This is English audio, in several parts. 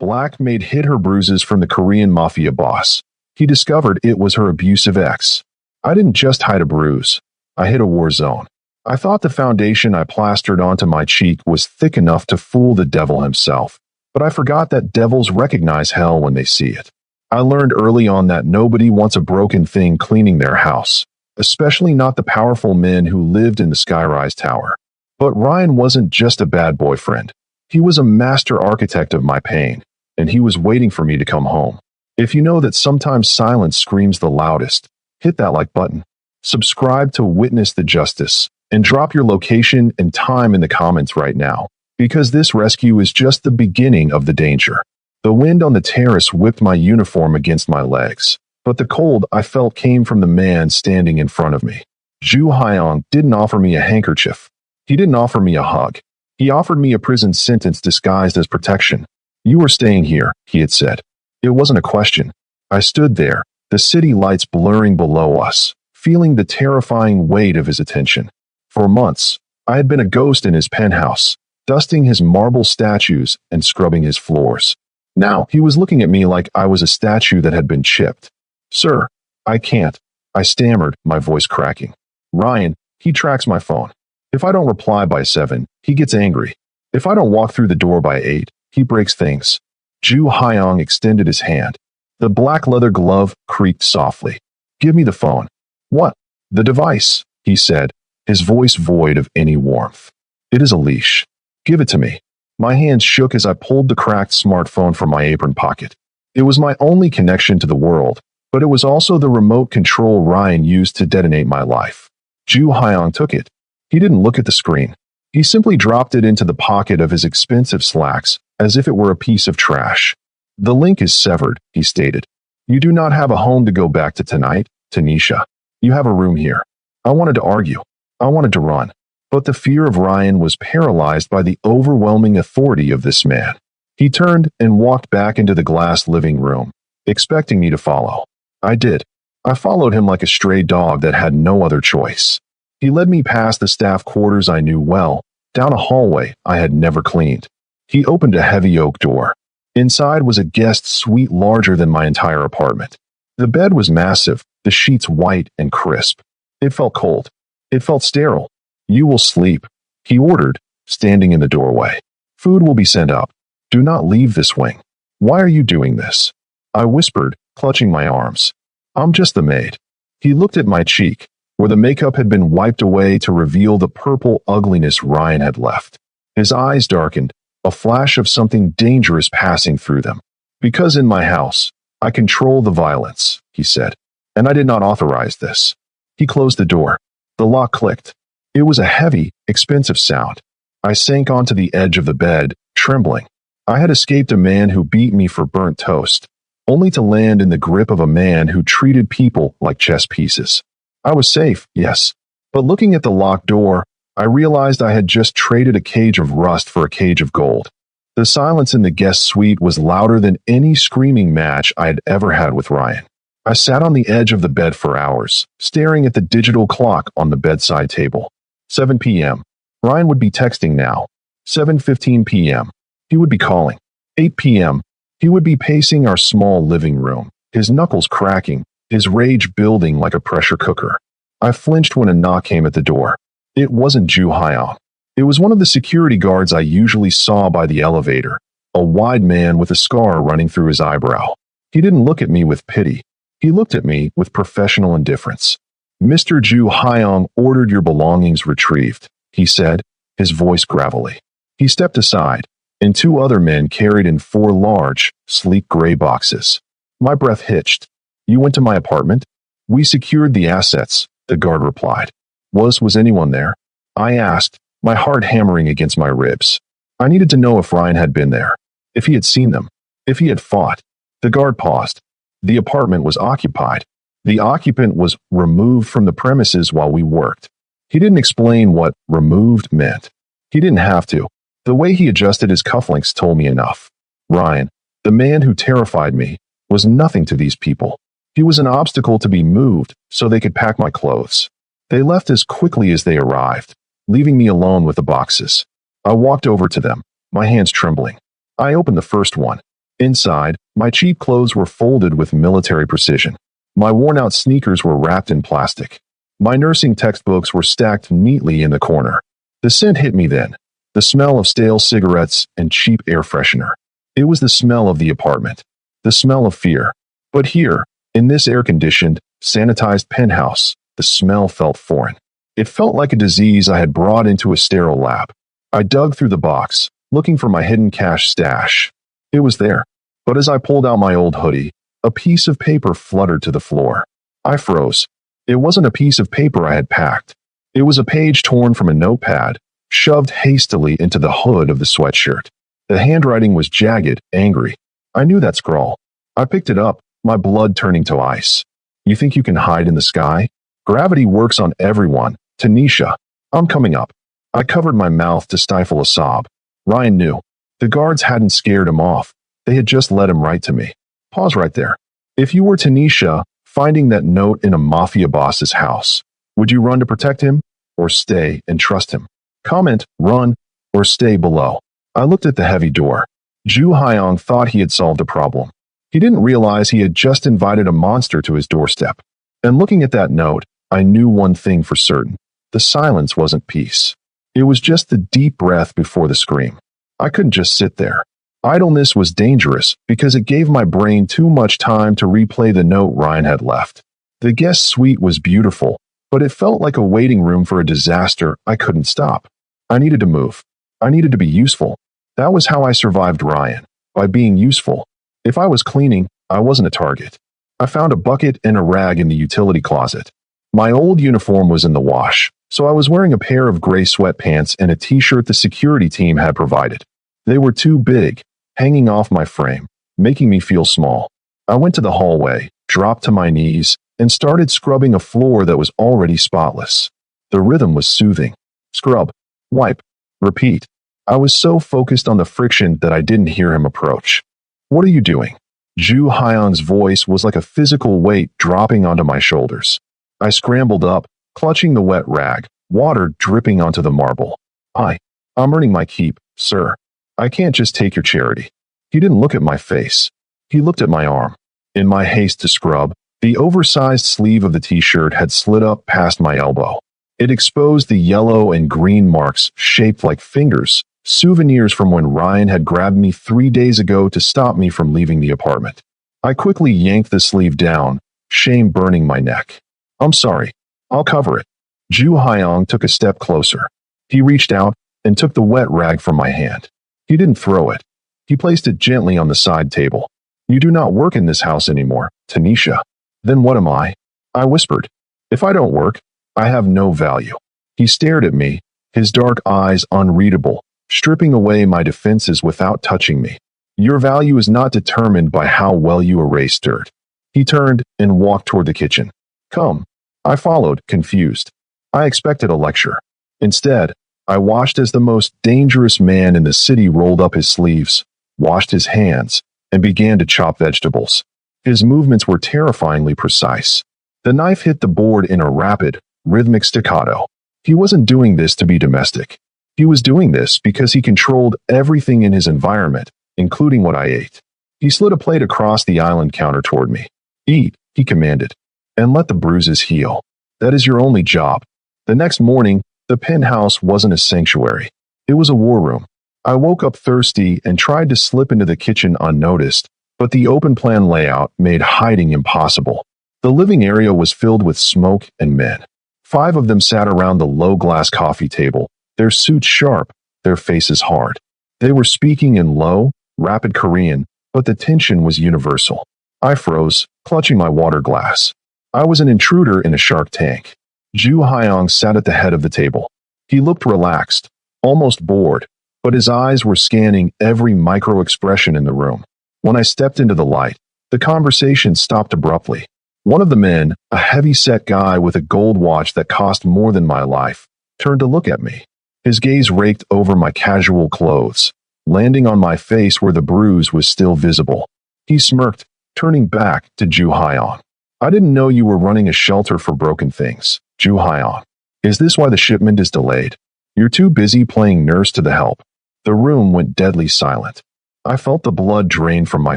Black Maid hid her bruises from the Korean Mafia boss. He discovered it was her abusive ex. I didn't just hide a bruise. I hid a war zone. I thought the foundation I plastered onto my cheek was thick enough to fool the devil himself, but I forgot that devils recognize hell when they see it. I learned early on that nobody wants a broken thing cleaning their house, especially not the powerful men who lived in the skyrise tower. But Ryan wasn't just a bad boyfriend. He was a master architect of my pain, and he was waiting for me to come home. If you know that sometimes silence screams the loudest, hit that like button. Subscribe to witness the justice, and drop your location and time in the comments right now, because this rescue is just the beginning of the danger. The wind on the terrace whipped my uniform against my legs, but the cold I felt came from the man standing in front of me. Ju Hyung didn't offer me a handkerchief. He didn't offer me a hug. He offered me a prison sentence disguised as protection. "You are staying here," he had said. It wasn't a question. I stood there, the city lights blurring below us, feeling the terrifying weight of his attention. For months, I had been a ghost in his penthouse, dusting his marble statues and scrubbing his floors. Now, he was looking at me like I was a statue that had been chipped. "Sir, I can't," I stammered, my voice cracking. "Ryan, he tracks my phone. If I don't reply by 7, he gets angry. If I don't walk through the door by 8, he breaks things." Ju Hyung extended his hand. The black leather glove creaked softly. "Give me the phone." "What?" "The device," he said, his voice void of any warmth. "It is a leash. Give it to me." My hands shook as I pulled the cracked smartphone from my apron pocket. It was my only connection to the world, but it was also the remote control Ryan used to detonate my life. Ju Hyung took it. He didn't look at the screen. He simply dropped it into the pocket of his expensive slacks, as if it were a piece of trash. "The link is severed," he stated. "You do not have a home to go back to tonight, Tanisha. You have a room here." I wanted to argue. I wanted to run. But the fear of Ryan was paralyzed by the overwhelming authority of this man. He turned and walked back into the glass living room, expecting me to follow. I did. I followed him like a stray dog that had no other choice. He led me past the staff quarters I knew well, down a hallway I had never cleaned. He opened a heavy oak door. Inside was a guest suite larger than my entire apartment. The bed was massive, the sheets white and crisp. It felt cold. It felt sterile. "You will sleep," he ordered, standing in the doorway. "Food will be sent up. Do not leave this wing." "Why are you doing this?" I whispered, clutching my arms. "I'm just the maid." He looked at my cheek, where the makeup had been wiped away to reveal the purple ugliness Ryan had left. His eyes darkened, a flash of something dangerous passing through them. "Because in my house, I control the violence," he said, "and I did not authorize this." He closed the door. The lock clicked. It was a heavy, expensive sound. I sank onto the edge of the bed, trembling. I had escaped a man who beat me for burnt toast, only to land in the grip of a man who treated people like chess pieces. I was safe, yes, but looking at the locked door, I realized I had just traded a cage of rust for a cage of gold. The silence in the guest suite was louder than any screaming match I had ever had with Ryan. I sat on the edge of the bed for hours, staring at the digital clock on the bedside table. 7 p.m. Ryan would be texting now. 7:15 p.m. He would be calling. 8 p.m. He would be pacing our small living room, his knuckles cracking, his rage building like a pressure cooker. I flinched when a knock came at the door. It wasn't Ju Hyung. It was one of the security guards I usually saw by the elevator, a wide man with a scar running through his eyebrow. He didn't look at me with pity. He looked at me with professional indifference. "Mr. Ju Hyung ordered your belongings retrieved," he said, his voice gravelly. He stepped aside, and 2 other men carried in 4 large, sleek gray boxes. My breath hitched. "You went to my apartment?" "We secured the assets," the guard replied. Was anyone there?" I asked, my heart hammering against my ribs. I needed to know if Ryan had been there, if he had seen them, if he had fought. The guard paused. The apartment was occupied. The occupant was removed from the premises while we worked. He didn't explain what removed meant. He didn't have to. The way he adjusted his cufflinks told me enough. Ryan, the man who terrified me, was nothing to these people. He was an obstacle to be moved so they could pack my clothes. They left as quickly as they arrived, leaving me alone with the boxes. I walked over to them, my hands trembling. I opened the first one. Inside, my cheap clothes were folded with military precision. My worn-out sneakers were wrapped in plastic. My nursing textbooks were stacked neatly in the corner. The scent hit me then, the smell of stale cigarettes and cheap air freshener. It was the smell of the apartment, the smell of fear. But here, in this air-conditioned, sanitized penthouse, the smell felt foreign. It felt like a disease I had brought into a sterile lab. I dug through the box, looking for my hidden cash stash. It was there, but as I pulled out my old hoodie, a piece of paper fluttered to the floor. I froze. It wasn't a piece of paper I had packed. It was a page torn from a notepad, shoved hastily into the hood of the sweatshirt. The handwriting was jagged, angry. I knew that scrawl. I picked it up, my blood turning to ice. You think you can hide in the sky? Gravity works on everyone. Tanisha, I'm coming up. I covered my mouth to stifle a sob. Ryan knew. The guards hadn't scared him off. They had just led him right to me. Pause right there. If you were Tanisha, finding that note in a mafia boss's house, would you run to protect him or stay and trust him? Comment, run, or stay below. I looked at the heavy door. Ju Hyong thought he had solved a problem. He didn't realize he had just invited a monster to his doorstep. And looking at that note, I knew one thing for certain. The silence wasn't peace. It was just the deep breath before the scream. I couldn't just sit there. Idleness was dangerous because it gave my brain too much time to replay the note Ryan had left. The guest suite was beautiful, but it felt like a waiting room for a disaster I couldn't stop. I needed to move. I needed to be useful. That was how I survived Ryan, by being useful. If I was cleaning, I wasn't a target. I found a bucket and a rag in the utility closet. My old uniform was in the wash, so I was wearing a pair of gray sweatpants and a t-shirt the security team had provided. They were too big, hanging off my frame, making me feel small. I went to the hallway, dropped to my knees, and started scrubbing a floor that was already spotless. The rhythm was soothing. Scrub, wipe, repeat. I was so focused on the friction that I didn't hear him approach. What are you doing? Ju Hyung's voice was like a physical weight dropping onto my shoulders. I scrambled up, clutching the wet rag, water dripping onto the marble. I'm earning my keep, sir. I can't just take your charity. He didn't look at my face. He looked at my arm. In my haste to scrub, the oversized sleeve of the t-shirt had slid up past my elbow. It exposed the yellow and green marks shaped like fingers, souvenirs from when Ryan had grabbed me 3 days ago to stop me from leaving the apartment. I quickly yanked the sleeve down, shame burning my neck. I'm sorry. I'll cover it. Ju Hyung took a step closer. He reached out and took the wet rag from my hand. He didn't throw it. He placed it gently on the side table. You do not work in this house anymore, Tanisha. Then what am I? I whispered. If I don't work, I have no value. He stared at me, his dark eyes unreadable, stripping away my defenses without touching me. Your value is not determined by how well you erase dirt. He turned and walked toward the kitchen. Come. I followed, confused. I expected a lecture. Instead, I watched as the most dangerous man in the city rolled up his sleeves, washed his hands, and began to chop vegetables. His movements were terrifyingly precise. The knife hit the board in a rapid, rhythmic staccato. He wasn't doing this to be domestic. He was doing this because he controlled everything in his environment, including what I ate. He slid a plate across the island counter toward me. Eat, he commanded, and let the bruises heal. That is your only job. The next morning, the penthouse wasn't a sanctuary. It was a war room. I woke up thirsty and tried to slip into the kitchen unnoticed, but the open plan layout made hiding impossible. The living area was filled with smoke and men. 5 of them sat around the low-glass coffee table, their suits sharp, their faces hard. They were speaking in low, rapid Korean, but the tension was universal. I froze, clutching my water glass. I was an intruder in a shark tank. Ju Hyung sat at the head of the table. He looked relaxed, almost bored, but his eyes were scanning every micro-expression in the room. When I stepped into the light, the conversation stopped abruptly. One of the men, a heavy-set guy with a gold watch that cost more than my life, turned to look at me. His gaze raked over my casual clothes, landing on my face where the bruise was still visible. He smirked, turning back to Ju Hyung. I didn't know you were running a shelter for broken things, Ju Hyung. Is this why the shipment is delayed? You're too busy playing nurse to the help. The room went deadly silent. I felt the blood drain from my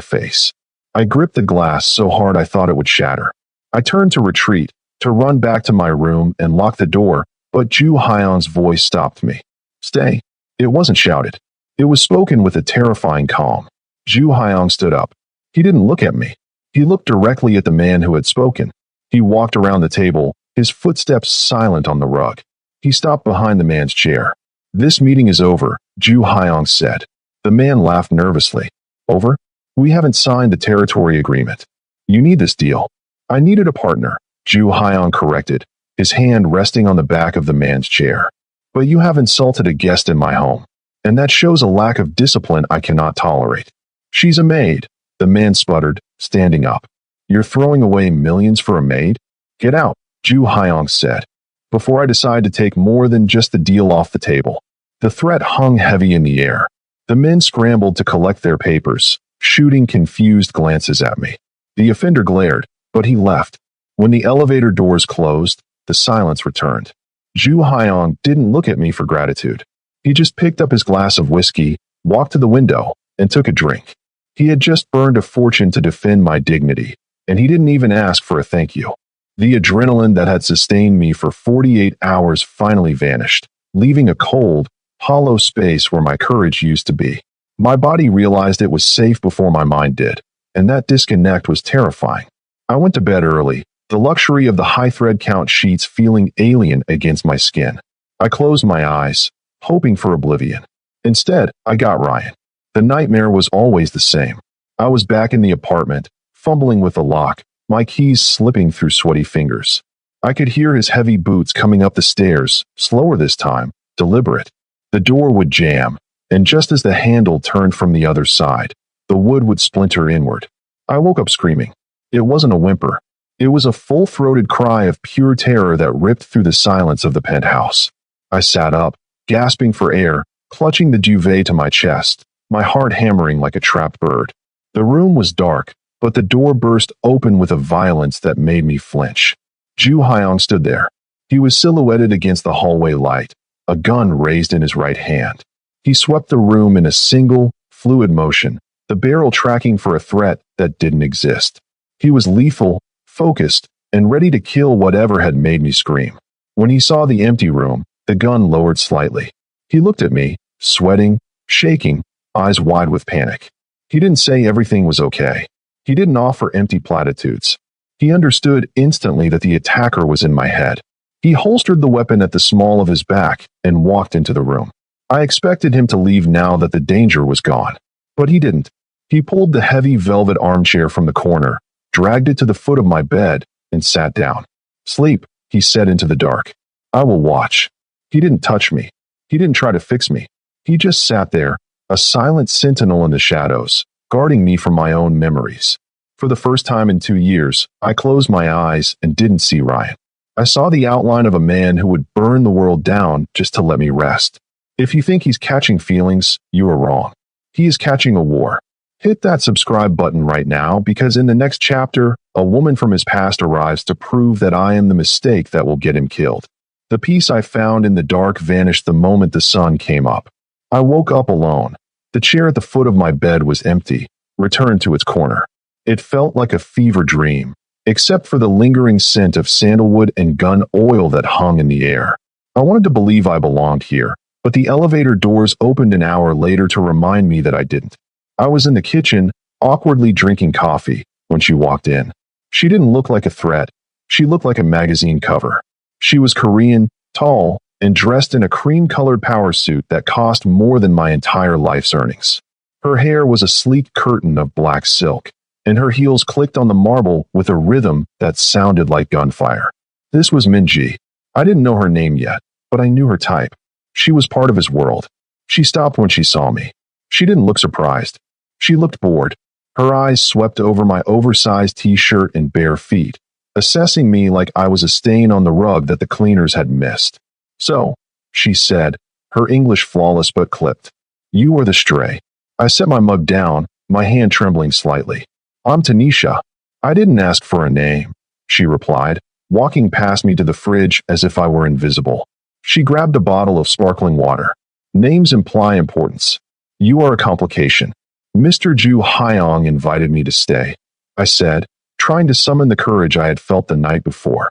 face. I gripped the glass so hard I thought it would shatter. I turned to retreat, to run back to my room and lock the door, but Ju Hyung's voice stopped me. Stay. It wasn't shouted. It was spoken with a terrifying calm. Ju Hyung stood up. He didn't look at me. He looked directly at the man who had spoken. He walked around the table, his footsteps silent on the rug. He stopped behind the man's chair. This meeting is over, Ju Hyung said. The man laughed nervously. Over? We haven't signed the territory agreement. You need this deal. I needed a partner, Ju Hyung corrected, his hand resting on the back of the man's chair. But you have insulted a guest in my home, and that shows a lack of discipline I cannot tolerate. She's a maid, the man sputtered, standing up. You're throwing away millions for a maid? Get out, Ju Hyung said, before I decide to take more than just the deal off the table. The threat hung heavy in the air. The men scrambled to collect their papers, shooting confused glances at me. The offender glared, but he left. When the elevator doors closed, the silence returned. Ju Hyung didn't look at me for gratitude. He just picked up his glass of whiskey, walked to the window, and took a drink. He had just burned a fortune to defend my dignity, and he didn't even ask for a thank you. The adrenaline that had sustained me for 48 hours finally vanished, leaving a cold, hollow space where my courage used to be. My body realized it was safe before my mind did, and that disconnect was terrifying. I went to bed early, the luxury of the high thread count sheets feeling alien against my skin. I closed my eyes, hoping for oblivion. Instead, I got Ryan. The nightmare was always the same. I was back in the apartment, fumbling with the lock, my keys slipping through sweaty fingers. I could hear his heavy boots coming up the stairs, slower this time, deliberate. The door would jam, and just as the handle turned from the other side, the wood would splinter inward. I woke up screaming. It wasn't a whimper. It was a full-throated cry of pure terror that ripped through the silence of the penthouse. I sat up, gasping for air, clutching the duvet to my chest, my heart hammering like a trapped bird. The room was dark, but the door burst open with a violence that made me flinch. Ju Hyung stood there. He was silhouetted against the hallway light, a gun raised in his right hand. He swept the room in a single, fluid motion, the barrel tracking for a threat that didn't exist. He was lethal, focused, and ready to kill whatever had made me scream. When he saw the empty room, the gun lowered slightly. He looked at me, sweating, shaking, eyes wide with panic. He didn't say everything was okay. He didn't offer empty platitudes. He understood instantly that the attacker was in my head. He holstered the weapon at the small of his back and walked into the room. I expected him to leave now that the danger was gone. But he didn't. He pulled the heavy velvet armchair from the corner, dragged it to the foot of my bed, and sat down. Sleep, he said into the dark. I will watch. He didn't touch me. He didn't try to fix me. He just sat there, a silent sentinel in the shadows, guarding me from my own memories. For the first time in 2 years, I closed my eyes and didn't see Ryan. I saw the outline of a man who would burn the world down just to let me rest. If you think he's catching feelings, you are wrong. He is catching a war. Hit that subscribe button right now because in the next chapter, a woman from his past arrives to prove that I am the mistake that will get him killed. The peace I found in the dark vanished the moment the sun came up. I woke up alone. The chair at the foot of my bed was empty, returned to its corner. It felt like a fever dream, except for the lingering scent of sandalwood and gun oil that hung in the air. I wanted to believe I belonged here, but the elevator doors opened an hour later to remind me that I didn't. I was in the kitchen, awkwardly drinking coffee, when she walked in. She didn't look like a threat. She looked like a magazine cover. She was Korean, tall, and dressed in a cream-colored power suit that cost more than my entire life's earnings. Her hair was a sleek curtain of black silk, and her heels clicked on the marble with a rhythm that sounded like gunfire. This was Minji. I didn't know her name yet, but I knew her type. She was part of his world. She stopped when she saw me. She didn't look surprised. She looked bored. Her eyes swept over my oversized t-shirt and bare feet, assessing me like I was a stain on the rug that the cleaners had missed. So, she said, her English flawless but clipped. You are the stray. I set my mug down, my hand trembling slightly. I'm Tanisha. I didn't ask for a name, she replied, walking past me to the fridge as if I were invisible. She grabbed a bottle of sparkling water. Names imply importance. You are a complication. Mr. Ju Hyong invited me to stay, I said, trying to summon the courage I had felt the night before.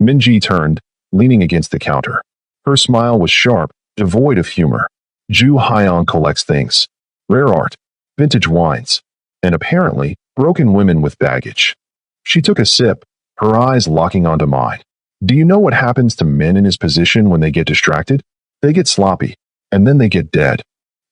Minji turned, leaning against the counter. Her smile was sharp, devoid of humor. Ju Hyong collects things. Rare art, vintage wines, and apparently, broken women with baggage. She took a sip, her eyes locking onto mine. Do you know what happens to men in his position when they get distracted? They get sloppy, and then they get dead.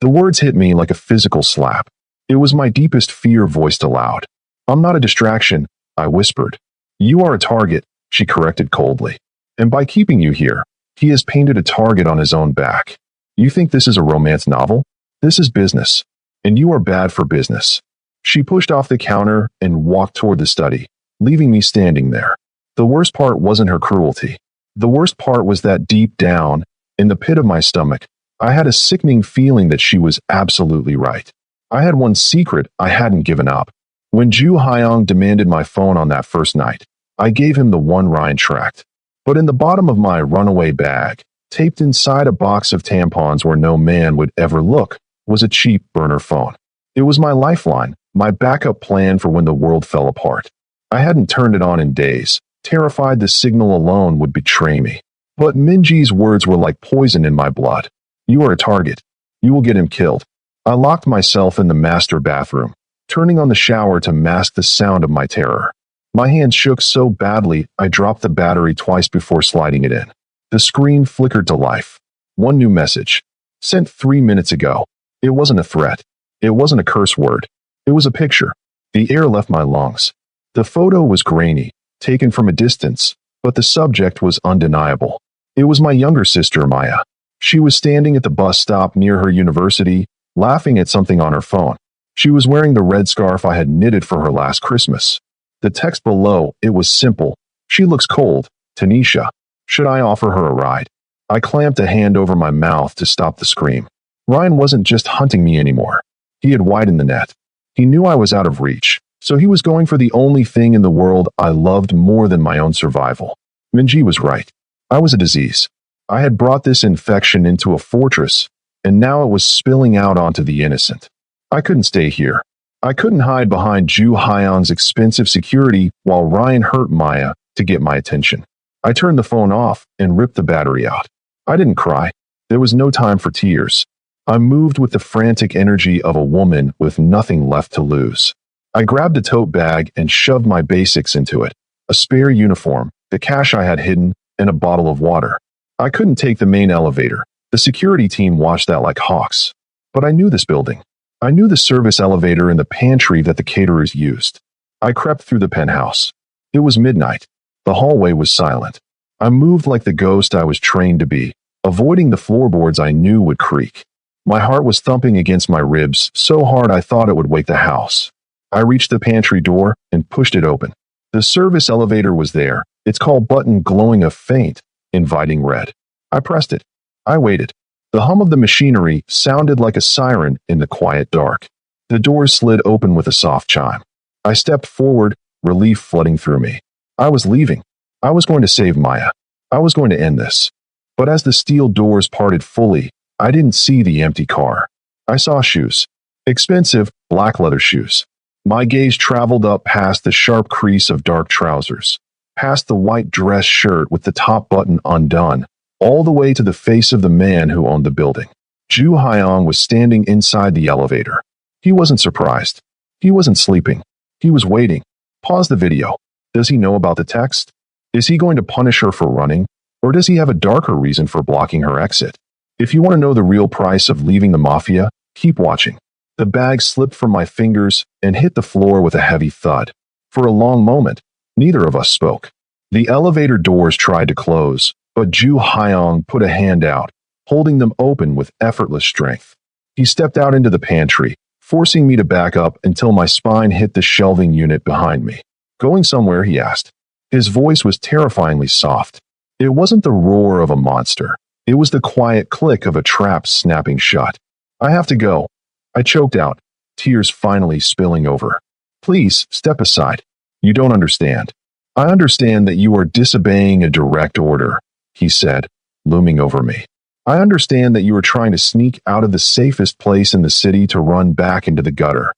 The words hit me like a physical slap. It was my deepest fear voiced aloud. I'm not a distraction, I whispered. You are a target, she corrected coldly. And by keeping you here, he has painted a target on his own back. You think this is a romance novel? This is business. And you are bad for business. She pushed off the counter and walked toward the study, leaving me standing there. The worst part wasn't her cruelty. The worst part was that deep down, in the pit of my stomach, I had a sickening feeling that she was absolutely right. I had one secret I hadn't given up. When Ju Hyong demanded my phone on that first night, I gave him the one Ryan tracked. But in the bottom of my runaway bag, taped inside a box of tampons where no man would ever look, was a cheap burner phone. It was my lifeline, my backup plan for when the world fell apart. I hadn't turned it on in days, terrified the signal alone would betray me. But Minji's words were like poison in my blood. You are a target. You will get him killed. I locked myself in the master bathroom, turning on the shower to mask the sound of my terror. My hands shook so badly I dropped the battery twice before sliding it in. The screen flickered to life. One new message. Sent 3 minutes ago. It wasn't a threat. It wasn't a curse word. It was a picture. The air left my lungs. The photo was grainy, taken from a distance, but the subject was undeniable. It was my younger sister, Maya. She was standing at the bus stop near her university, laughing at something on her phone. She was wearing the red scarf I had knitted for her last Christmas. The text below, it was simple. She looks cold. Tanisha. Should I offer her a ride? I clamped a hand over my mouth to stop the scream. Ryan wasn't just hunting me anymore. He had widened the net. He knew I was out of reach, so he was going for the only thing in the world I loved more than my own survival. Minji was right. I was a disease. I had brought this infection into a fortress, and now it was spilling out onto the innocent. I couldn't stay here. I couldn't hide behind Ju Hyon's expensive security while Ryan hurt Maya to get my attention. I turned the phone off and ripped the battery out. I didn't cry. There was no time for tears. I moved with the frantic energy of a woman with nothing left to lose. I grabbed a tote bag and shoved my basics into it, a spare uniform, the cash I had hidden, and a bottle of water. I couldn't take the main elevator. The security team watched that like hawks. But I knew this building. I knew the service elevator and the pantry that the caterers used. I crept through the penthouse. It was midnight. The hallway was silent. I moved like the ghost I was trained to be, avoiding the floorboards I knew would creak. My heart was thumping against my ribs so hard I thought it would wake the house. I reached the pantry door and pushed it open. The service elevator was there, its call button glowing a faint, inviting red. I pressed it. I waited. The hum of the machinery sounded like a siren in the quiet dark. The doors slid open with a soft chime. I stepped forward, relief flooding through me. I was leaving. I was going to save Maya. I was going to end this. But as the steel doors parted fully, I didn't see the empty car. I saw shoes. Expensive, black leather shoes. My gaze traveled up past the sharp crease of dark trousers, past the white dress shirt with the top button undone, all the way to the face of the man who owned the building. Ju Hyong was standing inside the elevator. He wasn't surprised. He wasn't sleeping. He was waiting. Pause the video. Does he know about the text? Is he going to punish her for running? Or does he have a darker reason for blocking her exit? If you want to know the real price of leaving the Mafia, keep watching. The bag slipped from my fingers and hit the floor with a heavy thud. For a long moment, neither of us spoke. The elevator doors tried to close, but Ju Hyong put a hand out, holding them open with effortless strength. He stepped out into the pantry, forcing me to back up until my spine hit the shelving unit behind me. Going somewhere, he asked. His voice was terrifyingly soft. It wasn't the roar of a monster. It was the quiet click of a trap snapping shut. I have to go. I choked out, tears finally spilling over. Please, step aside. You don't understand. I understand that you are disobeying a direct order, he said, looming over me. I understand that you are trying to sneak out of the safest place in the city to run back into the gutter.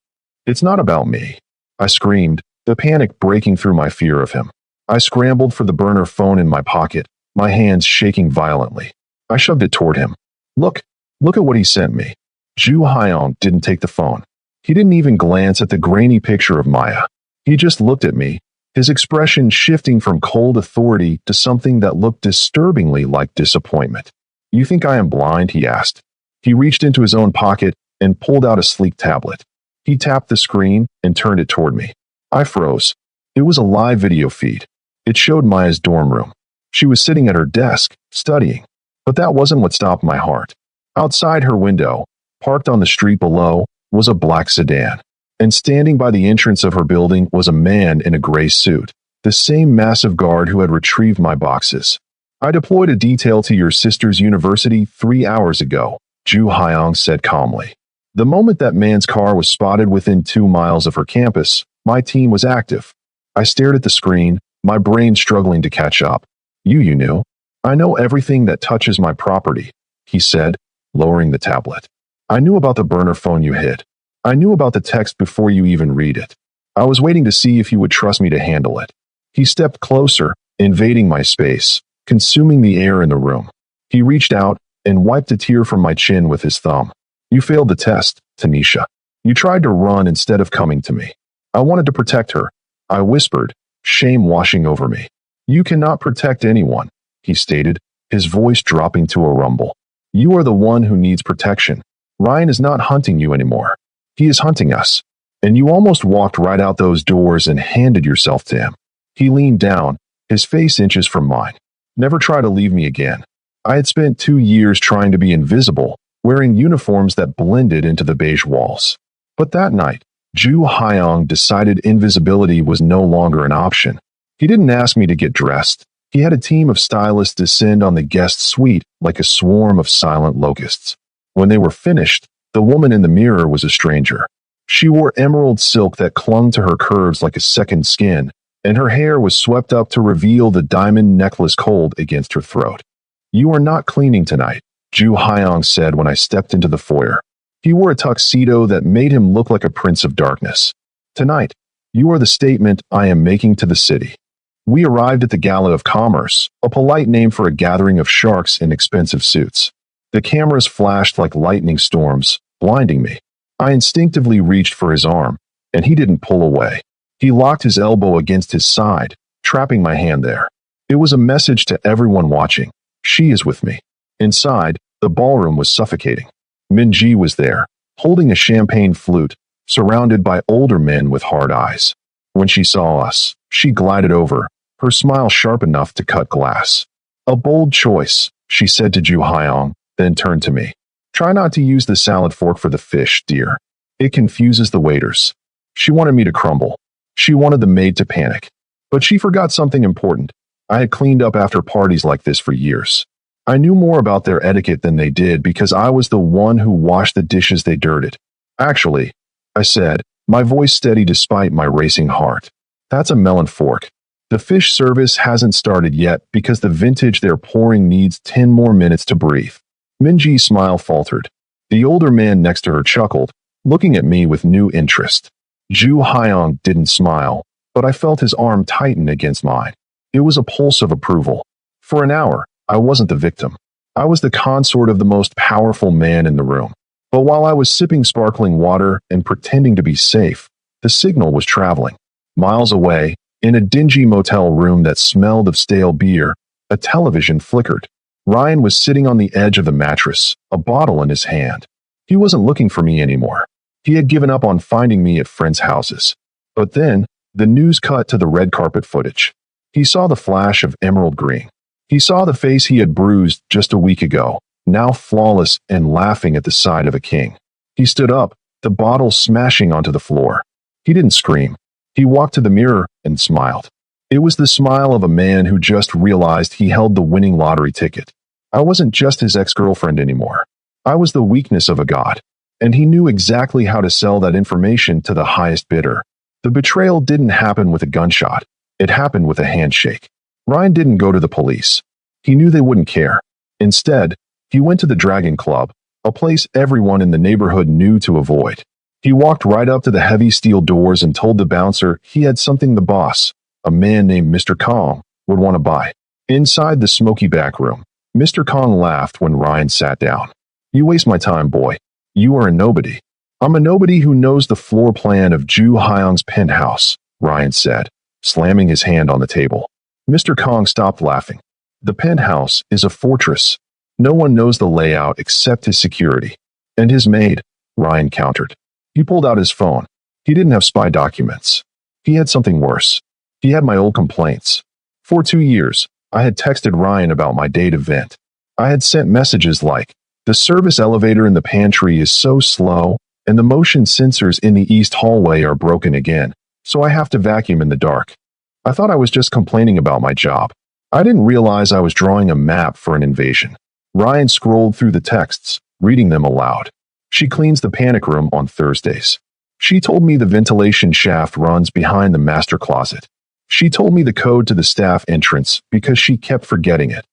It's not about me. I screamed, the panic breaking through my fear of him. I scrambled for the burner phone in my pocket, my hands shaking violently. I shoved it toward him. Look at what he sent me. Ju Hyung didn't take the phone. He didn't even glance at the grainy picture of Maya. He just looked at me, his expression shifting from cold authority to something that looked disturbingly like disappointment. You think I am blind? He asked. He reached into his own pocket and pulled out a sleek tablet. He tapped the screen and turned it toward me. I froze. It was a live video feed. It showed Maya's dorm room. She was sitting at her desk, studying. But that wasn't what stopped my heart. Outside her window, parked on the street below, was a black sedan. And standing by the entrance of her building was a man in a gray suit, the same massive guard who had retrieved my boxes. I deployed a detail to your sister's university 3 hours ago, Ju Hyung said calmly. The moment that man's car was spotted within 2 miles of her campus, my team was active. I stared at the screen, my brain struggling to catch up. You knew. I know everything that touches my property, he said, lowering the tablet. I knew about the burner phone you hid. I knew about the text before you even read it. I was waiting to see if you would trust me to handle it. He stepped closer, invading my space, consuming the air in the room. He reached out and wiped a tear from my chin with his thumb. You failed the test, Tanisha. You tried to run instead of coming to me. I wanted to protect her. I whispered, shame washing over me. You cannot protect anyone, he stated, his voice dropping to a rumble. You are the one who needs protection. Ryan is not hunting you anymore. He is hunting us. And you almost walked right out those doors and handed yourself to him. He leaned down, his face inches from mine. Never try to leave me again. I had spent 2 years trying to be invisible, wearing uniforms that blended into the beige walls. But that night, Ju Hyung decided invisibility was no longer an option. He didn't ask me to get dressed. He had a team of stylists descend on the guest suite like a swarm of silent locusts. When they were finished, the woman in the mirror was a stranger. She wore emerald silk that clung to her curves like a second skin, and her hair was swept up to reveal the diamond necklace cold against her throat. You are not cleaning tonight, Ju Hyung said when I stepped into the foyer. He wore a tuxedo that made him look like a prince of darkness. Tonight, you are the statement I am making to the city. We arrived at the Gala of Commerce, a polite name for a gathering of sharks in expensive suits. The cameras flashed like lightning storms, blinding me. I instinctively reached for his arm, and he didn't pull away. He locked his elbow against his side, trapping my hand there. It was a message to everyone watching. She is with me. Inside, the ballroom was suffocating. Minji was there, holding a champagne flute, surrounded by older men with hard eyes. When she saw us, she glided over, her smile sharp enough to cut glass. A bold choice, she said to Ju Hyung, then turned to me. Try not to use the salad fork for the fish, dear. It confuses the waiters. She wanted me to crumble. She wanted the maid to panic. But she forgot something important. I had cleaned up after parties like this for years. I knew more about their etiquette than they did because I was the one who washed the dishes they dirted. Actually, I said, my voice steady despite my racing heart. That's a melon fork. The fish service hasn't started yet because the vintage they're pouring needs 10 more minutes to breathe. Minji's smile faltered. The older man next to her chuckled, looking at me with new interest. Ju Hyung didn't smile, but I felt his arm tighten against mine. It was a pulse of approval. For an hour, I wasn't the victim. I was the consort of the most powerful man in the room. But while I was sipping sparkling water and pretending to be safe, the signal was traveling. Miles away, in a dingy motel room that smelled of stale beer, a television flickered. Ryan was sitting on the edge of the mattress, a bottle in his hand. He wasn't looking for me anymore. He had given up on finding me at friends' houses. But then, the news cut to the red carpet footage. He saw the flash of emerald green. He saw the face he had bruised just a week ago, now flawless and laughing at the side of a king. He stood up, the bottle smashing onto the floor. He didn't scream. He walked to the mirror and smiled. It was the smile of a man who just realized he held the winning lottery ticket. I wasn't just his ex-girlfriend anymore. I was the weakness of a god. And he knew exactly how to sell that information to the highest bidder. The betrayal didn't happen with a gunshot. It happened with a handshake. Ryan didn't go to the police. He knew they wouldn't care. Instead, He went to the Dragon Club, a place everyone in the neighborhood knew to avoid. He walked right up to the heavy steel doors and told the bouncer he had something the boss, a man named Mr. Kong, would want to buy. Inside the smoky back room, Mr. Kong laughed when Ryan sat down. "You waste my time, boy. You are a nobody." "I'm a nobody who knows the floor plan of Ju Hyung's penthouse," Ryan said, slamming his hand on the table. Mr. Kong stopped laughing. "The penthouse is a fortress. No one knows the layout except his security. And his maid," Ryan countered. He pulled out his phone. He didn't have spy documents. He had something worse. He had my old complaints. For 2 years, I had texted Ryan about my date event. I had sent messages like, "The service elevator in the pantry is so slow, and the motion sensors in the east hallway are broken again, so I have to vacuum in the dark." I thought I was just complaining about my job. I didn't realize I was drawing a map for an invasion. Ryan scrolled through the texts, reading them aloud. "She cleans the panic room on Thursdays. She told me the ventilation shaft runs behind the master closet. She told me the code to the staff entrance because she kept forgetting it."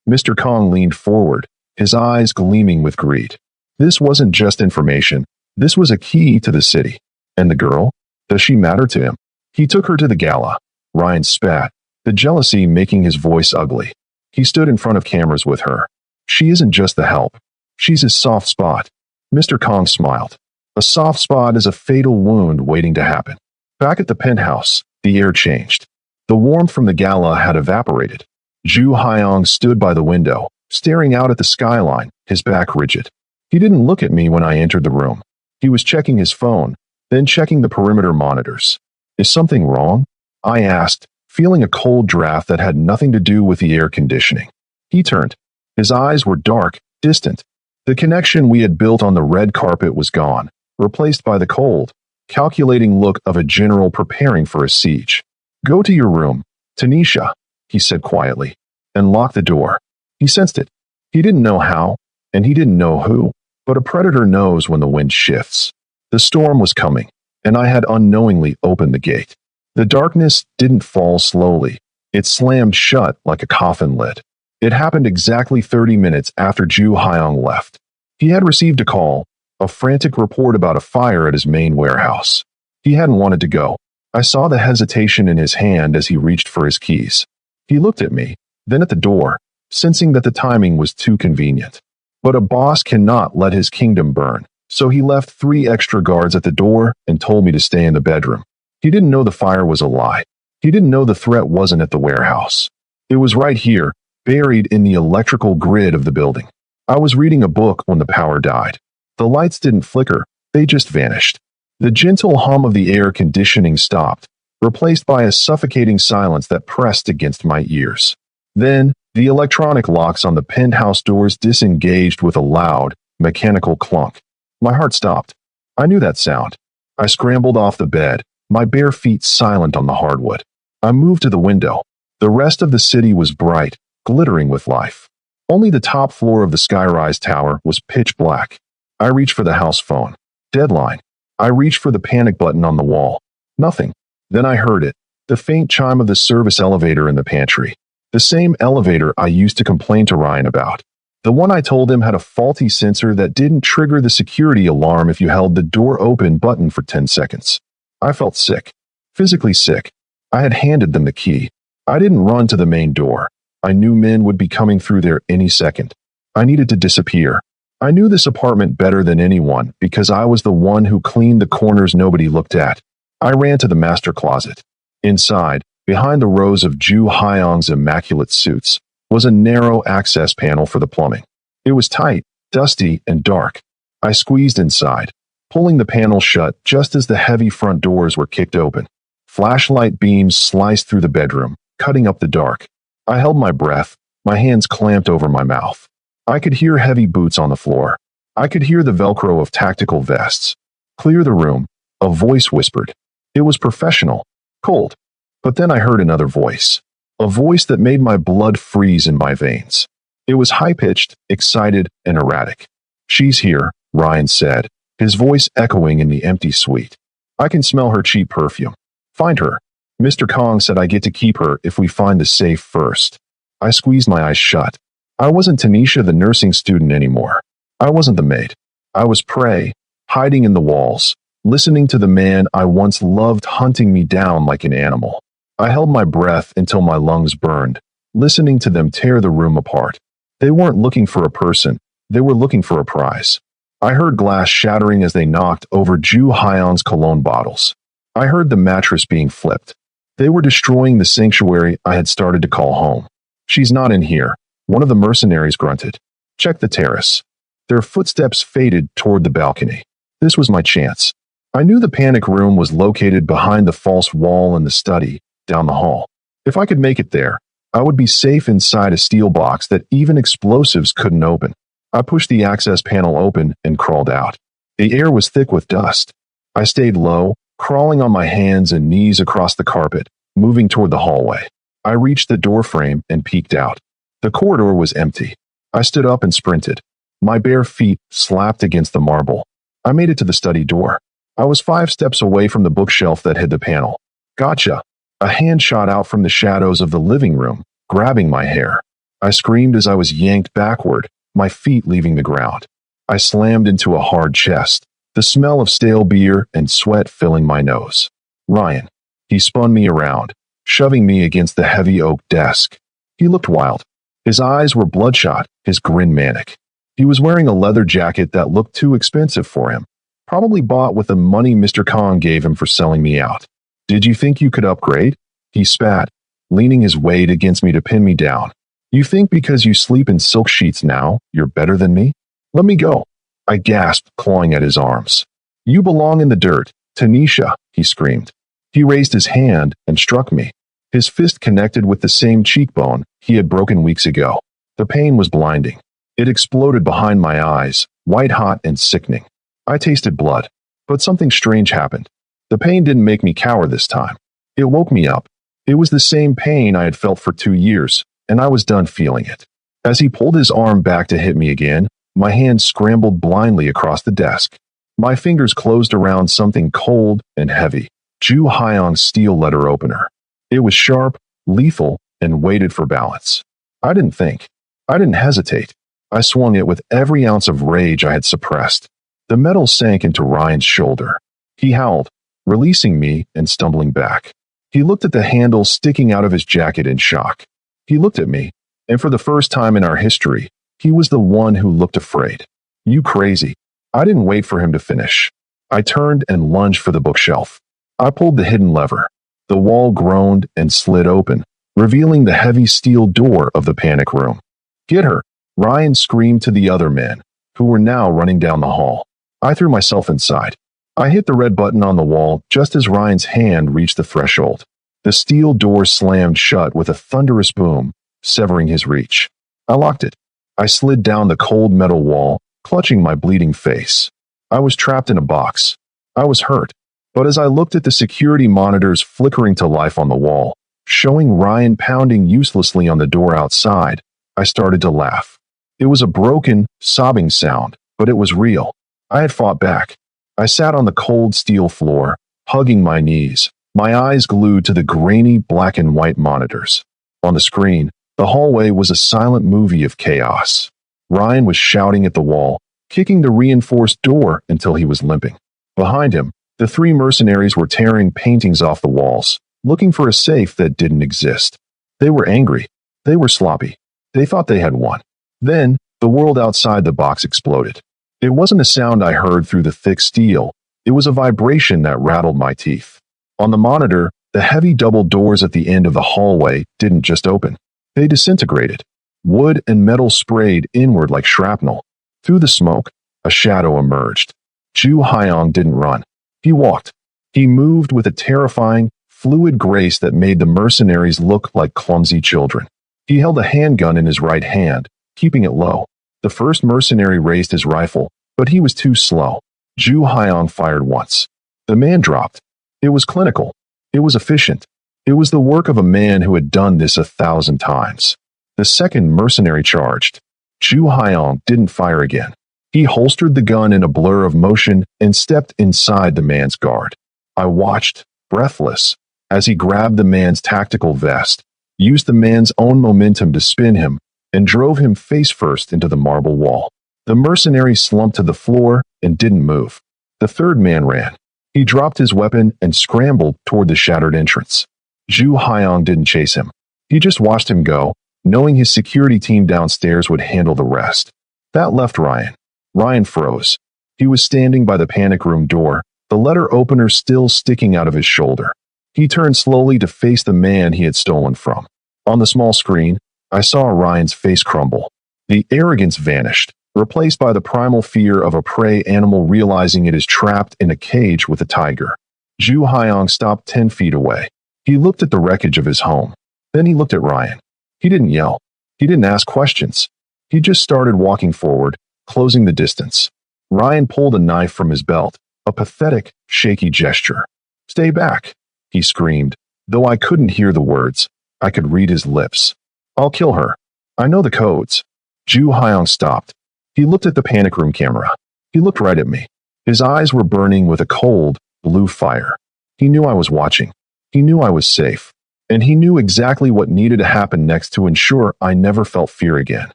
Mr. Kong leaned forward, his eyes gleaming with greed. This wasn't just information. This was a key to the city. And the girl? Does she matter to him? He took her to the gala. Ryan spat, the jealousy making his voice ugly. He stood in front of cameras with her. "She isn't just the help. She's his soft spot." Mr. Kong smiled. "A soft spot is a fatal wound waiting to happen." Back at the penthouse, the air changed. The warmth from the gala had evaporated. Ju Hyung stood by the window, staring out at the skyline, his back rigid. He didn't look at me when I entered the room. He was checking his phone, then checking the perimeter monitors. "Is something wrong?" I asked, feeling a cold draft that had nothing to do with the air conditioning. He turned. His eyes were dark, distant. The connection we had built on the red carpet was gone, replaced by the cold, calculating look of a general preparing for a siege. "Go to your room, Tanisha," he said quietly, and lock the door. He sensed it. He didn't know how, and he didn't know who, but a predator knows when the wind shifts. The storm was coming, and I had unknowingly opened the gate. The darkness didn't fall slowly. It slammed shut like a coffin lid. It happened exactly 30 minutes after Ju Hyung left. He had received a call, a frantic report about a fire at his main warehouse. He hadn't wanted to go. I saw the hesitation in his hand as he reached for his keys. He looked at me, then at the door, sensing that the timing was too convenient. But a boss cannot let his kingdom burn, so he left 3 extra guards at the door and told me to stay in the bedroom. He didn't know the fire was a lie. He didn't know the threat wasn't at the warehouse. It was right here, buried in the electrical grid of the building. I was reading a book when the power died. The lights didn't flicker, they just vanished. The gentle hum of the air conditioning stopped, replaced by a suffocating silence that pressed against my ears. Then, the electronic locks on the penthouse doors disengaged with a loud, mechanical clunk. My heart stopped. I knew that sound. I scrambled off the bed, my bare feet silent on the hardwood. I moved to the window. The rest of the city was bright, glittering with life. Only the top floor of the skyrise tower was pitch black. I reached for the house phone. Deadline. I reached for the panic button on the wall. Nothing. Then I heard it, the faint chime of the service elevator in the pantry. The same elevator I used to complain to Ryan about. The one I told him had a faulty sensor that didn't trigger the security alarm if you held the door open button for 10 seconds. I felt sick. Physically sick. I had handed them the key. I didn't run to the main door. I knew men would be coming through there any second. I needed to disappear. I knew this apartment better than anyone because I was the one who cleaned the corners nobody looked at. I ran to the master closet. Inside, behind the rows of Ju Hyung's immaculate suits, was a narrow access panel for the plumbing. It was tight, dusty, and dark. I squeezed inside, pulling the panel shut just as the heavy front doors were kicked open. Flashlight beams sliced through the bedroom, cutting up the dark. I held my breath, my hands clamped over my mouth. I could hear heavy boots on the floor. I could hear the Velcro of tactical vests. "Clear the room," a voice whispered. It was professional, cold. But then I heard another voice. A voice that made my blood freeze in my veins. It was high-pitched, excited, and erratic. "She's here," Ryan said, his voice echoing in the empty suite. "I can smell her cheap perfume. Find her. Mr. Kong said I get to keep her if we find the safe first." I squeezed my eyes shut. I wasn't Tanisha the nursing student anymore. I wasn't the maid. I was prey, hiding in the walls, listening to the man I once loved hunting me down like an animal. I held my breath until my lungs burned, listening to them tear the room apart. They weren't looking for a person, they were looking for a prize. I heard glass shattering as they knocked over Ju Hyung's cologne bottles. I heard the mattress being flipped. They were destroying the sanctuary I had started to call home. She's not in here, one of the mercenaries grunted. Check the terrace. Their footsteps faded toward the balcony. This was my chance. I knew the panic room was located behind the false wall in the study, down the hall. If I could make it there, I would be safe inside a steel box that even explosives couldn't open. I pushed the access panel open and crawled out. The air was thick with dust. I stayed low, crawling on my hands and knees across the carpet, moving toward the hallway. I reached the doorframe and peeked out. The corridor was empty. I stood up and sprinted. My bare feet slapped against the marble. I made it to the study door. I was 5 steps away from the bookshelf that hid the panel. Gotcha! A hand shot out from the shadows of the living room, grabbing my hair. I screamed as I was yanked backward, my feet leaving the ground. I slammed into a hard chest, the smell of stale beer and sweat filling my nose. Ryan. He spun me around, shoving me against the heavy oak desk. He looked wild. His eyes were bloodshot, his grin manic. He was wearing a leather jacket that looked too expensive for him, probably bought with the money Mr. Kong gave him for selling me out. Did you think you could upgrade? He spat, leaning his weight against me to pin me down. You think because you sleep in silk sheets now, you're better than me? Let me go. I gasped, clawing at his arms. You belong in the dirt, Tanisha, he screamed. He raised his hand and struck me. His fist connected with the same cheekbone he had broken weeks ago. The pain was blinding. It exploded behind my eyes, white-hot and sickening. I tasted blood, but something strange happened. The pain didn't make me cower this time. It woke me up. It was the same pain I had felt for 2 years, and I was done feeling it. As he pulled his arm back to hit me again, my hand scrambled blindly across the desk. My fingers closed around something cold and heavy. Ju Hyung's steel letter opener. It was sharp, lethal, and waited for balance. I didn't think. I didn't hesitate. I swung it with every ounce of rage I had suppressed. The metal sank into Ryan's shoulder. He howled, releasing me and stumbling back. He looked at the handle sticking out of his jacket in shock. He looked at me, and for the first time in our history, he was the one who looked afraid. You crazy. I didn't wait for him to finish. I turned and lunged for the bookshelf. I pulled the hidden lever. The wall groaned and slid open, revealing the heavy steel door of the panic room. Get her! Ryan screamed to the other men, who were now running down the hall. I threw myself inside. I hit the red button on the wall just as Ryan's hand reached the threshold. The steel door slammed shut with a thunderous boom, severing his reach. I locked it. I slid down the cold metal wall, clutching my bleeding face. I was trapped in a box. I was hurt. But as I looked at the security monitors flickering to life on the wall, showing Ryan pounding uselessly on the door outside, I started to laugh. It was a broken, sobbing sound, but it was real. I had fought back. I sat on the cold steel floor, hugging my knees, my eyes glued to the grainy black and white monitors. On the screen, the hallway was a silent movie of chaos. Ryan was shouting at the wall, kicking the reinforced door until he was limping. Behind him, the 3 mercenaries were tearing paintings off the walls, looking for a safe that didn't exist. They were angry. They were sloppy. They thought they had won. Then, the world outside the box exploded. It wasn't a sound I heard through the thick steel. It was a vibration that rattled my teeth. On the monitor, the heavy double doors at the end of the hallway didn't just open. They disintegrated. Wood and metal sprayed inward like shrapnel. Through the smoke, a shadow emerged. Ju Hyung didn't run. He walked. He moved with a terrifying, fluid grace that made the mercenaries look like clumsy children. He held a handgun in his right hand, keeping it low. The first mercenary raised his rifle, but he was too slow. Ju Hyung fired once. The man dropped. It was clinical. It was efficient. It was the work of a man who had done this 1,000 times. The second mercenary charged. Ju Hyung didn't fire again. He holstered the gun in a blur of motion and stepped inside the man's guard. I watched, breathless, as he grabbed the man's tactical vest, used the man's own momentum to spin him, and drove him face first into the marble wall. The mercenary slumped to the floor and didn't move. The third man ran. He dropped his weapon and scrambled toward the shattered entrance. Zhu Haiyang didn't chase him. He just watched him go, knowing his security team downstairs would handle the rest. That left Ryan. Ryan froze. He was standing by the panic room door, the letter opener still sticking out of his shoulder. He turned slowly to face the man he had stolen from. On the small screen, I saw Ryan's face crumble. The arrogance vanished, replaced by the primal fear of a prey animal realizing it is trapped in a cage with a tiger. Zhu Haiyang stopped 10 feet away. He looked at the wreckage of his home. Then he looked at Ryan. He didn't yell. He didn't ask questions. He just started walking forward, closing the distance. Ryan pulled a knife from his belt, a pathetic, shaky gesture. "Stay back," he screamed. Though I couldn't hear the words, I could read his lips. "I'll kill her. I know the codes." Zhu Haiyang stopped. He looked at the panic room camera. He looked right at me. His eyes were burning with a cold, blue fire. He knew I was watching. He knew I was safe. And he knew exactly what needed to happen next to ensure I never felt fear again.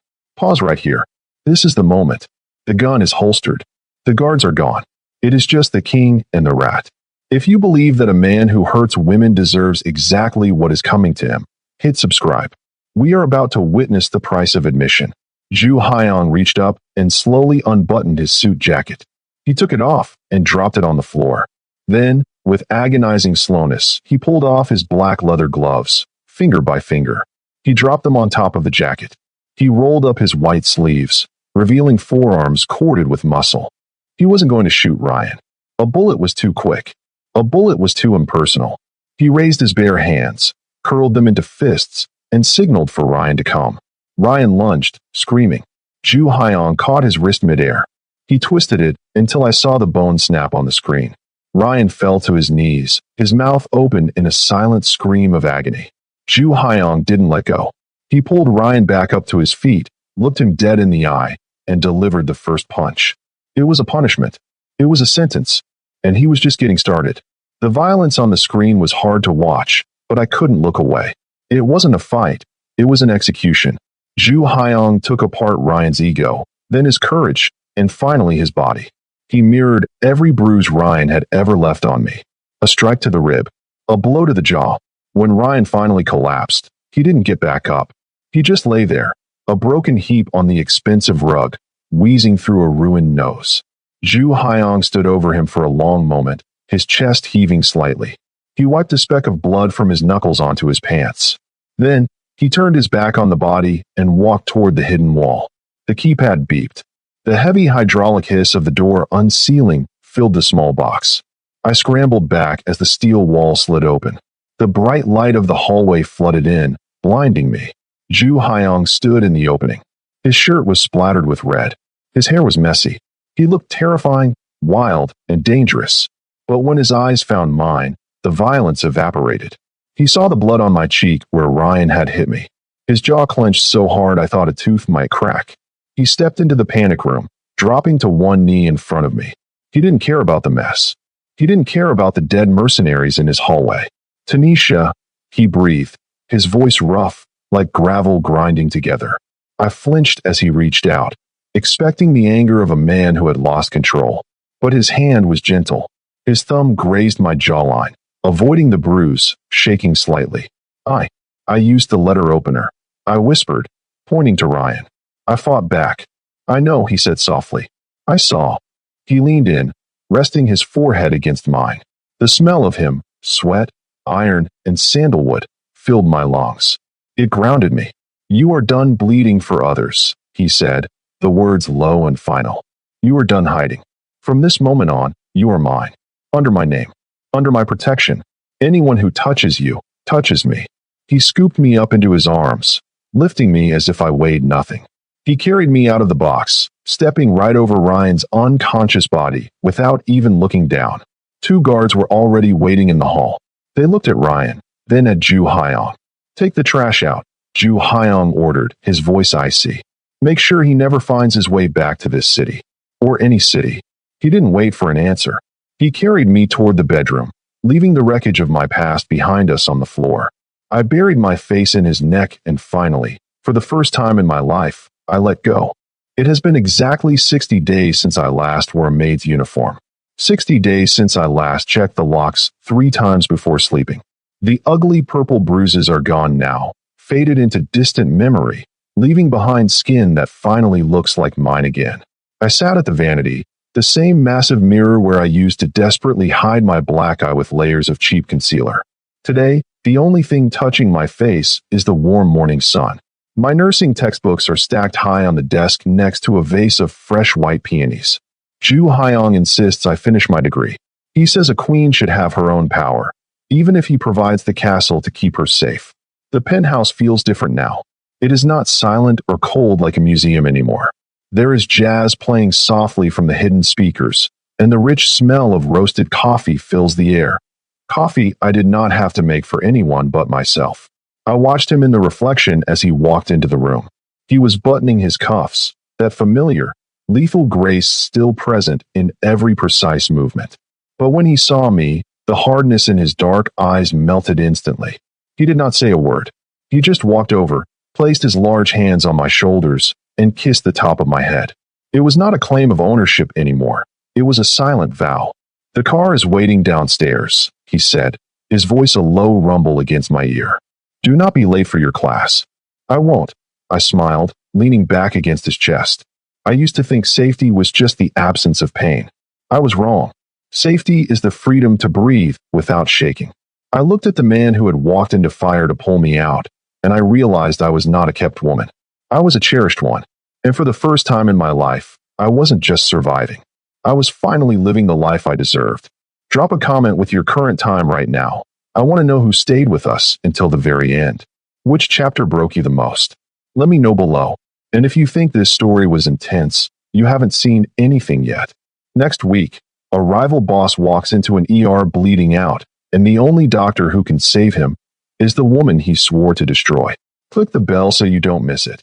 Pause right here. This is the moment. The gun is holstered. The guards are gone. It is just the king and the rat. If you believe that a man who hurts women deserves exactly what is coming to him, hit subscribe. We are about to witness the price of admission. Zhu Haiyang reached up and slowly unbuttoned his suit jacket. He took it off and dropped it on the floor. Then, with agonizing slowness, he pulled off his black leather gloves, finger by finger. He dropped them on top of the jacket. He rolled up his white sleeves, revealing forearms corded with muscle. He wasn't going to shoot Ryan. A bullet was too quick. A bullet was too impersonal. He raised his bare hands, curled them into fists, and signaled for Ryan to come. Ryan lunged, screaming. Zhu Haiyang caught his wrist midair. He twisted it until I saw the bone snap on the screen. Ryan fell to his knees, his mouth open in a silent scream of agony. Zhu Haiyang didn't let go. He pulled Ryan back up to his feet, looked him dead in the eye, and delivered the first punch. It was a punishment. It was a sentence. And he was just getting started. The violence on the screen was hard to watch, but I couldn't look away. It wasn't a fight. It was an execution. Zhu Haiyang took apart Ryan's ego, then his courage, and finally his body. He mirrored every bruise Ryan had ever left on me. A strike to the rib, a blow to the jaw. When Ryan finally collapsed, he didn't get back up. He just lay there, a broken heap on the expensive rug, wheezing through a ruined nose. Zhu Haiyang stood over him for a long moment, his chest heaving slightly. He wiped a speck of blood from his knuckles onto his pants. Then, he turned his back on the body and walked toward the hidden wall. The keypad beeped. The heavy hydraulic hiss of the door unsealing filled the small box. I scrambled back as the steel wall slid open. The bright light of the hallway flooded in, blinding me. Zhu Haiyang stood in the opening. His shirt was splattered with red. His hair was messy. He looked terrifying, wild, and dangerous. But when his eyes found mine, the violence evaporated. He saw the blood on my cheek where Ryan had hit me. His jaw clenched so hard I thought a tooth might crack. He stepped into the panic room, dropping to one knee in front of me. He didn't care about the mess. He didn't care about the dead mercenaries in his hallway. "Tanisha," he breathed, his voice rough, like gravel grinding together. I flinched as he reached out, expecting the anger of a man who had lost control. But his hand was gentle. His thumb grazed my jawline, avoiding the bruise, shaking slightly. I used the letter opener. I whispered, pointing to Ryan. I fought back. "I know," he said softly. "I saw." He leaned in, resting his forehead against mine. The smell of him, sweat, iron, and sandalwood, filled my lungs. It grounded me. "You are done bleeding for others," he said, the words low and final. "You are done hiding. From this moment on, you are mine. Under my name. Under my protection. Anyone who touches you, touches me." He scooped me up into his arms, lifting me as if I weighed nothing. He carried me out of the box, stepping right over Ryan's unconscious body without even looking down. 2 guards were already waiting in the hall. They looked at Ryan, then at Zhu Haiyang. "Take the trash out," Zhu Haiyang ordered, his voice icy. "Make sure he never finds his way back to this city. Or any city." He didn't wait for an answer. He carried me toward the bedroom, leaving the wreckage of my past behind us on the floor. I buried my face in his neck and finally For the first time in my life, I let go. It has been exactly 60 days since I last wore a maid's uniform. 60 days since I last checked the locks 3 times before sleeping. The ugly purple bruises are gone now, faded into distant memory, leaving behind skin that finally looks like mine again. I sat at the vanity, the same massive mirror where I used to desperately hide my black eye with layers of cheap concealer. Today, the only thing touching my face is the warm morning sun. My nursing textbooks are stacked high on the desk next to a vase of fresh white peonies. Ju Hyong insists I finish my degree. He says a queen should have her own power, even if he provides the castle to keep her safe. The penthouse feels different now. It is not silent or cold like a museum anymore. There is jazz playing softly from the hidden speakers, and the rich smell of roasted coffee fills the air. Coffee I did not have to make for anyone but myself. I watched him in the reflection as he walked into the room. He was buttoning his cuffs, that familiar, lethal grace still present in every precise movement. But when he saw me, the hardness in his dark eyes melted instantly. He did not say a word. He just walked over, placed his large hands on my shoulders, and kissed the top of my head. It was not a claim of ownership anymore. It was a silent vow. "The car is waiting downstairs," he said, his voice a low rumble against my ear. "Do not be late for your class." "I won't," I smiled, leaning back against his chest. I used to think safety was just the absence of pain. I was wrong. Safety is the freedom to breathe without shaking. I looked at the man who had walked into fire to pull me out, and I realized I was not a kept woman. I was a cherished one, and for the first time in my life, I wasn't just surviving. I was finally living the life I deserved. Drop a comment with your current time right now. I want to know who stayed with us until the very end. Which chapter broke you the most? Let me know below. And if you think this story was intense, you haven't seen anything yet. Next week, a rival boss walks into an ER bleeding out, and the only doctor who can save him is the woman he swore to destroy. Click the bell so you don't miss it.